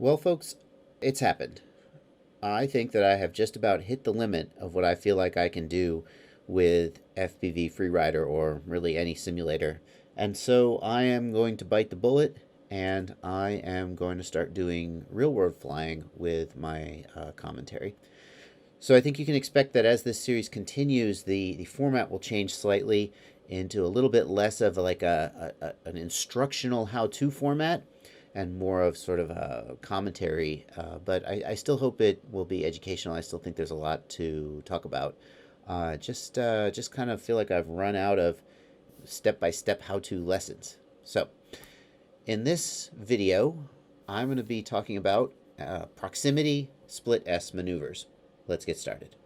Well, folks, it's happened. I think that I have just about hit the limit of what I feel like I can do with FPV Freerider or really any simulator. And so I am going to bite the bullet and I am going to start doing real world flying with my commentary. So I think you can expect that as this series continues, the format will change slightly into a little bit less of like an instructional how-to format and more of sort of a commentary. But I still hope it will be educational. I still think there's a lot to talk about. Just kind of feel like I've run out of step-by-step how-to lessons. So in this video, I'm going to be talking about proximity split S maneuvers. Let's get started.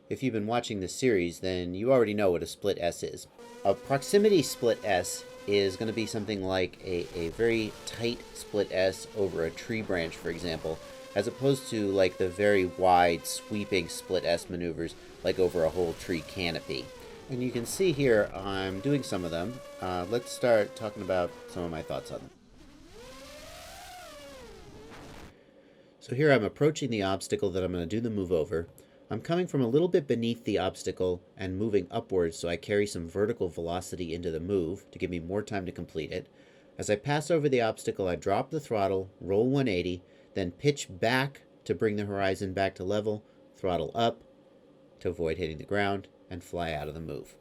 If you've been watching this series, then you already know what a split S is. A proximity split S is going to be something like a very tight split S over a tree branch, for example, as opposed to like the very wide sweeping split S maneuvers like over a whole tree canopy. And you can see here I'm doing some of them. Let's start talking about some of my thoughts on them. So here I'm approaching the obstacle that I'm going to do the move over. I'm coming from a little bit beneath the obstacle and moving upwards so I carry some vertical velocity into the move to give me more time to complete it. As I pass over the obstacle, I drop the throttle, roll 180, then pitch back to bring the horizon back to level, throttle up to avoid hitting the ground, and fly out of the move.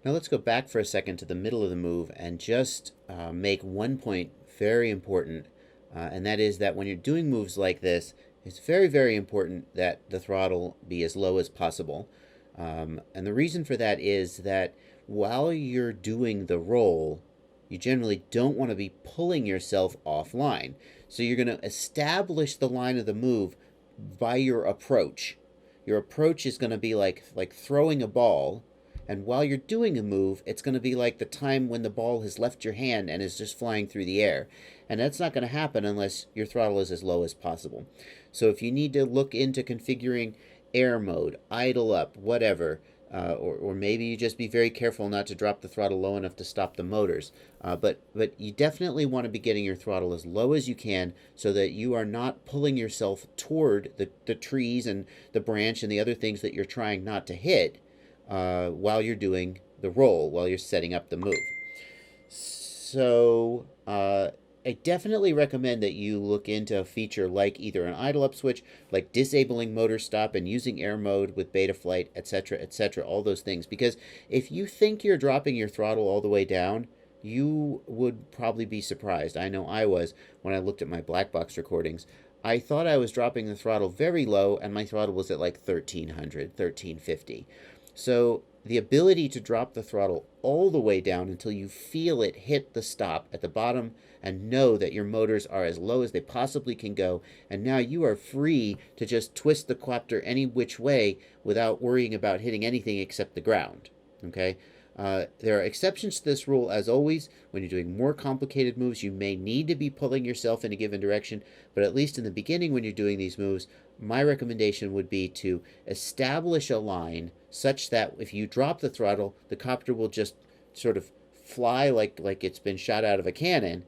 Now let's go back for a second to the middle of the move and just make one point very important. And that is that when you're doing moves like this, it's very, very important that the throttle be as low as possible. And the reason for that is that while you're doing the roll, you generally don't want to be pulling yourself offline. So you're going to establish the line of the move by your approach. Your approach is going to be like throwing a ball. And while you're doing a move, it's going to be like the time when the ball has left your hand and is just flying through the air. And that's not going to happen unless your throttle is as low as possible. So if you need to look into configuring air mode, idle up, whatever, or maybe you just be very careful not to drop the throttle low enough to stop the motors. But you definitely want to be getting your throttle as low as you can so that you are not pulling yourself toward the trees and the branch and the other things that you're trying not to hit while you're doing the roll, while you're setting up the move. So I definitely recommend that you look into a feature like either an idle up switch, like disabling motor stop and using air mode with Betaflight, etc., all those things. Because if you think you're dropping your throttle all the way down, you would probably be surprised. I know I was when I looked at my black box recordings. I thought I was dropping the throttle very low, and my throttle was at like 1300, 1350. So the ability to drop the throttle all the way down until you feel it hit the stop at the bottom and know that your motors are as low as they possibly can go, and now you are free to just twist the quadcopter any which way without worrying about hitting anything except the ground. Okay? There are exceptions to this rule, as always. When you're doing more complicated moves, you may need to be pulling yourself in a given direction, but at least in the beginning when you're doing these moves, my recommendation would be to establish a line such that if you drop the throttle, the copter will just sort of fly like it's been shot out of a cannon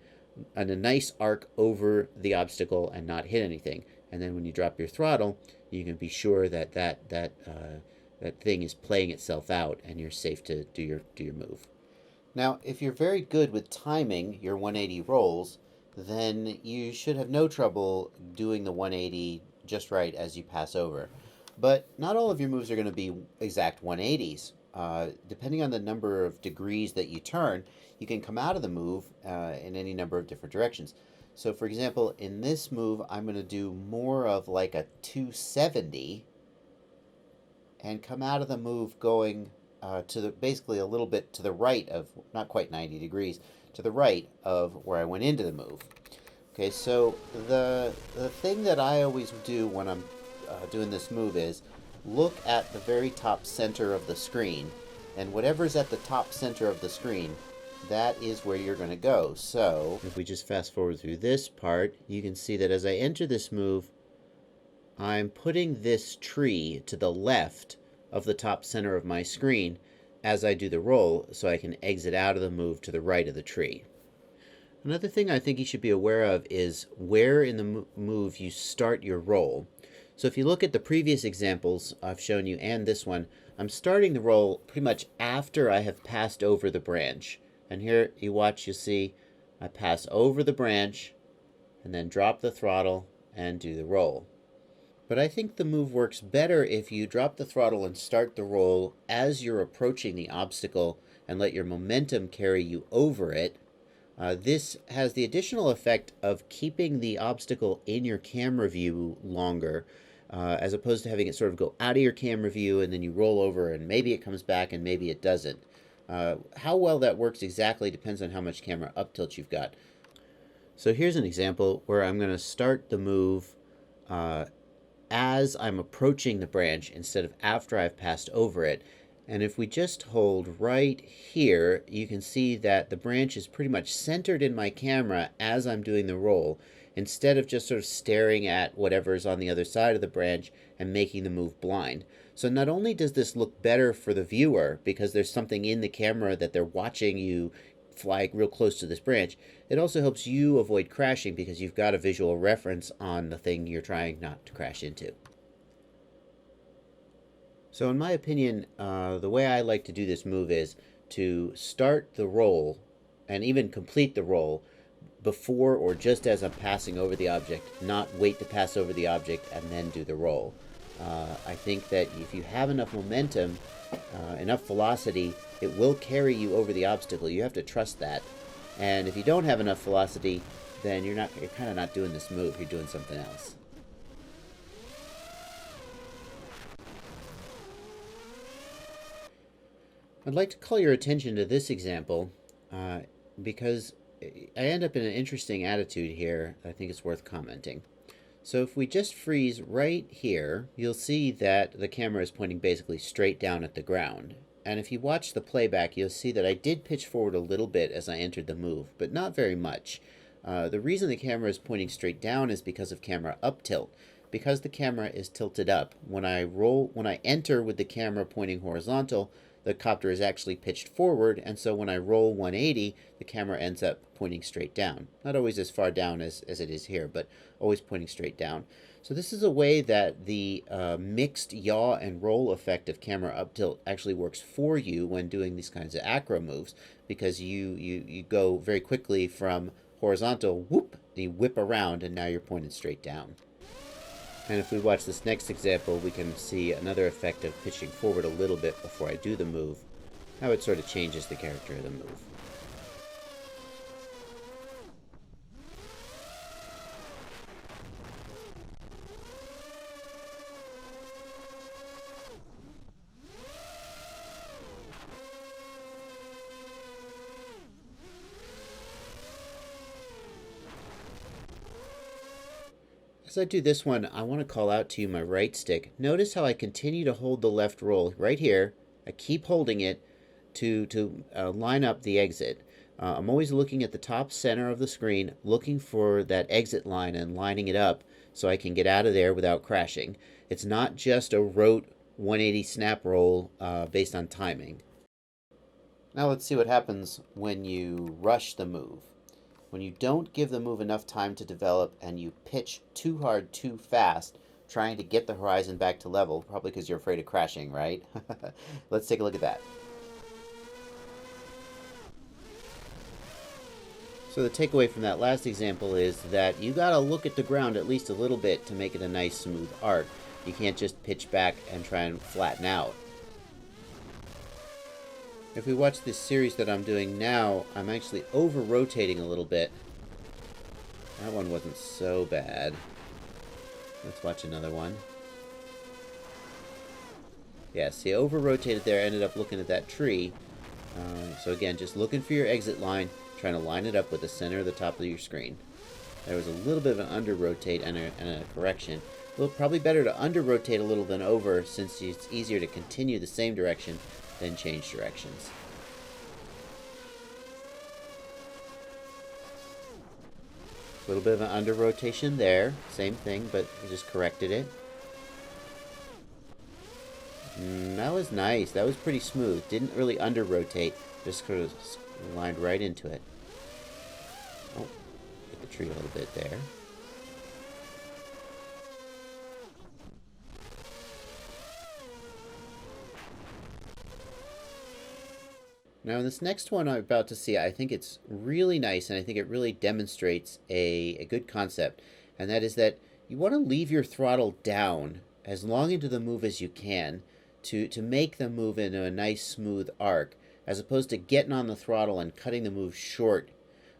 on a nice arc over the obstacle and not hit anything. And then when you drop your throttle, you can be sure that that thing is playing itself out and you're safe to do your move. Now, if you're very good with timing your 180 rolls, then you should have no trouble doing the 180 just right as you pass over. But not all of your moves are going to be exact 180s. Depending on the number of degrees that you turn, you can come out of the move in any number of different directions. So for example, in this move, I'm going to do more of like a 270 and come out of the move going to the basically a little bit to the right of, not quite 90 degrees, to the right of where I went into the move. Okay, so the thing that I always do when I'm doing this move is look at the very top center of the screen, and whatever's at the top center of the screen, that is where you're going to go. So if we just fast forward through this part, you can see that as I enter this move, I'm putting this tree to the left of the top center of my screen as I do the roll, so I can exit out of the move to the right of the tree. Another thing I think you should be aware of is where in the move you start your roll. So if you look at the previous examples I've shown you and this one, I'm starting the roll pretty much after I have passed over the branch. And here you watch, you see I pass over the branch and then drop the throttle and do the roll. But I think the move works better if you drop the throttle and start the roll as you're approaching the obstacle and let your momentum carry you over it. This has the additional effect of keeping the obstacle in your camera view longer, as opposed to having it sort of go out of your camera view and then you roll over and maybe it comes back and maybe it doesn't. How well that works exactly depends on how much camera up tilt you've got. So here's an example where I'm going to start the move as I'm approaching the branch instead of after I've passed over it. And if we just hold right here, you can see that the branch is pretty much centered in my camera as I'm doing the roll, instead of just sort of staring at whatever is on the other side of the branch and making the move blind. So not only does this look better for the viewer, because there's something in the camera that they're watching you fly real close to this branch, it also helps you avoid crashing because you've got a visual reference on the thing you're trying not to crash into. So in my opinion, the way I like to do this move is to start the roll and even complete the roll before or just as I'm passing over the object, not wait to pass over the object and then do the roll. I think that if you have enough momentum, enough velocity, it will carry you over the obstacle. You have to trust that. And if you don't have enough velocity, then you're kind of not doing this move. You're doing something else. I'd like to call your attention to this example because I end up in an interesting attitude here I think it's worth commenting. So if we just freeze right here, you'll see that the camera is pointing basically straight down at the ground. And if you watch the playback, you'll see that I did pitch forward a little bit as I entered the move, but not very much. The reason the camera is pointing straight down is because of camera up tilt. Because the camera is tilted up, when I enter with the camera pointing horizontal, the copter is actually pitched forward, and so when I roll 180, the camera ends up pointing straight down. Not always as far down as it is here, but always pointing straight down. So this is a way that the mixed yaw and roll effect of camera up tilt actually works for you when doing these kinds of acro moves, because you go very quickly from horizontal, whoop, and you whip around, and now you're pointed straight down. And if we watch this next example, we can see another effect of pitching forward a little bit before I do the move, how it sort of changes the character of the move. As I do this one, I want to call out to you my right stick. Notice how I continue to hold the left roll right here. I keep holding it to line up the exit. I'm always looking at the top center of the screen, looking for that exit line and lining it up so I can get out of there without crashing. It's not just a rote 180 snap roll based on timing. Now let's see what happens when you rush the move. When you don't give the move enough time to develop and you pitch too hard too fast, trying to get the horizon back to level, probably because you're afraid of crashing, right? Let's take a look at that. So the takeaway from that last example is that you gotta look at the ground at least a little bit to make it a nice smooth arc. You can't just pitch back and try and flatten out. If we watch this series that I'm doing now, I'm actually over-rotating a little bit. That one wasn't so bad. Let's watch another one. Yeah, see, over-rotated there, ended up looking at that tree. So again, just looking for your exit line, trying to line it up with the center of the top of your screen. There was a little bit of an under-rotate and a correction. Well, probably better to under-rotate a little than over, since it's easier to continue the same direction then change directions. A little bit of an under rotation there, same thing, but we just corrected it. That was nice. That was pretty smooth. Didn't really under rotate, just sort of lined right into it. Oh, hit the tree a little bit there. Now, in this next one I'm about to see, I think it's really nice, and I think it really demonstrates a good concept, and that is that you want to leave your throttle down as long into the move as you can to make the move into a nice smooth arc, as opposed to getting on the throttle and cutting the move short.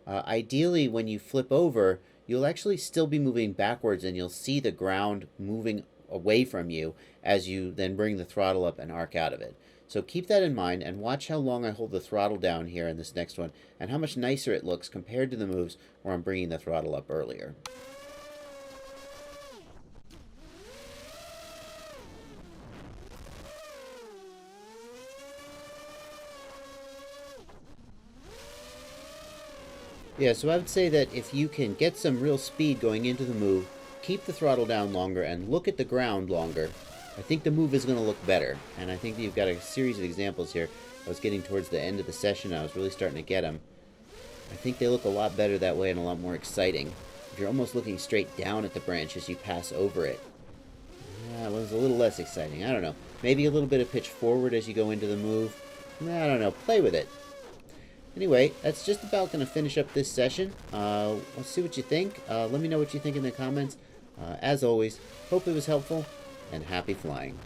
Ideally, when you flip over, you'll actually still be moving backwards, and you'll see the ground moving away from you as you then bring the throttle up and arc out of it. So keep that in mind and watch how long I hold the throttle down here in this next one and how much nicer it looks compared to the moves where I'm bringing the throttle up earlier. Yeah, so I would say that if you can get some real speed going into the move, keep the throttle down longer and look at the ground longer, I think the move is going to look better. And I think that you've got a series of examples here. I was getting towards the end of the session. I was really starting to get them. I think they look a lot better that way and a lot more exciting. If you're almost looking straight down at the branch as you pass over it, it was a little less exciting. I don't know. Maybe a little bit of pitch forward as you go into the move. I don't know. Play with it. Anyway, that's just about going to finish up this session. Let's see what you think. Let me know what you think in the comments. As always, hope it was helpful, and happy flying.